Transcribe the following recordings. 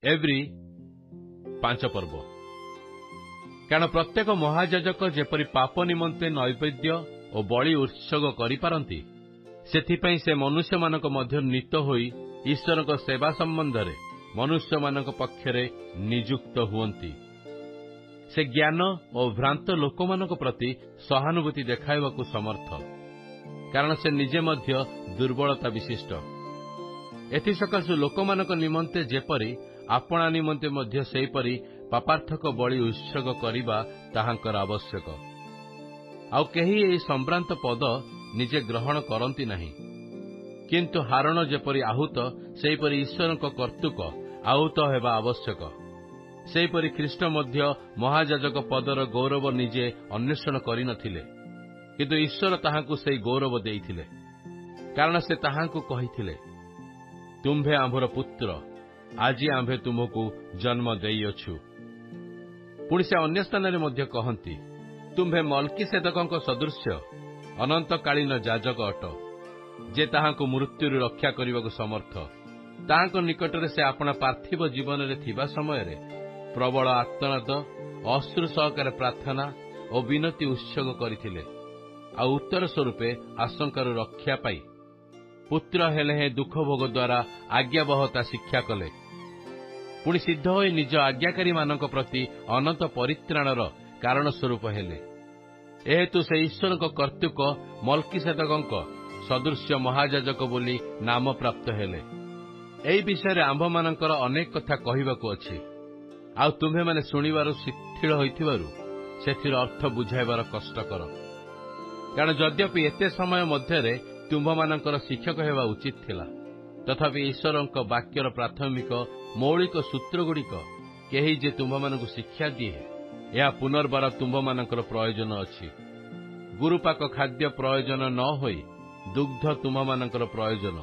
Every 5 पर्व। कारण प्रत्येक महायाजक जेपरी पाप निमंते नैवेद्य और बलि उत्सर्ग करिपारंती, सेथिपई से मनुष्य मानक मध्य नीत होई ईश्वर को सेवा संबंध रे मनुष्य मानक पक्षरे नियुक्त हुअंती। से ज्ञान और भ्रांत लोक मानक प्रति सहानुभूति देखाइबाकु समर्थ, कारण से निजे मध्य दुर्बलता विशिष्ट। एथि सकाशु लोक मानक निमंते जेपरी आपणा निमंते मध्य सेपरी पापार्थक बलि उत्सर्ग करिबा ताहांकर आवश्यक। आउ केही एही संभ्रांत पद निजे ग्रहण करंती नहीं, किंतु हारण जेपरी आहुत सेपरी ईश्वर कर्तृक आहुत हेबा आवश्यक। सेपरी ख्रीष्ट मध्य महायाजक पदर गौरव निजे अन्वेषण करि नथिले, किंतु ईश्वर ताहांकु सेई गौरव देइथिले, कारण से ताहांकु कहिथिले, तुम्भे आंभर पुत्र, आज आंभे तुमको जन्म देइअछु। पुणी से अन्य स्थान में मध्य कहती, तुम्भे मल्कीसेदकଙ୍କ सदृश्य अनंतकालीन याजक अट, जे ताहांकु मृत्यु रक्षा करने समर्थ। ताहांको निकटरे से आपना पार्थिव जीवन रे थिबा समय रे प्रबल आत्मनाद, अश्रु सहकार प्रार्थना और विनती उत्सर्ग करथिले। आ उत्तर स्वरूपे आशंकार रक्षा पाई पुत्र हेले हे दुख भोग द्वारा आज्ञावहता शिक्षा कले। पुणी सिद्ध होई निज आज्ञाकारी मानक प्रति अनंत परित्राणर कारण स्वरूप हेले। एहेतु से ईश्वर कर्तृक मल्कीसेदकଙ୍କ सदृश्य महायाजक बोली नाम प्राप्त हेले। एही विषय रे आंभ मानकर अनेक कथा कहिबाकू अछि, आ तुम्हे माने सुनिबार शिथिल होइथिबारु सेथिर अर्थ बुझाइबार कष्टकर। कारण यद्यपि एते समय मध्यरे तुम्भ मानकर शिक्षक हेबा उचित थिला, तथापि ईश्वरଙ୍କ वाक्यर प्राथमिक मौलिक सूत्रगुड़िक केही जे तुम्भ मानकु शिक्षा दिए, यह पुनर्बार तुम्भ मानकर प्रयोजन अछि। गुरुपाक खाद्य प्रयोजन न होई दुग्ध तुम्भ मानकर प्रयोजन।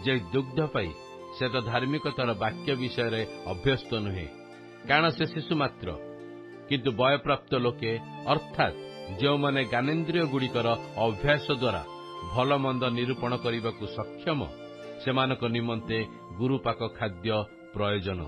जे दुग्ध पाई से तो धार्मिकतार वाक्य विषय रे अभ्यस्त नुहे, कारण से शिशु मात्र। किंतु वयप्राप्त लोके अर्थात जो माने ज्ञानेन्द्रिय गुड़िकर अभ्यास द्वारा भल मंद निरूपण करने को सक्षम, सेमानक निमंते गुरुपाक खाद्य प्रयोजन।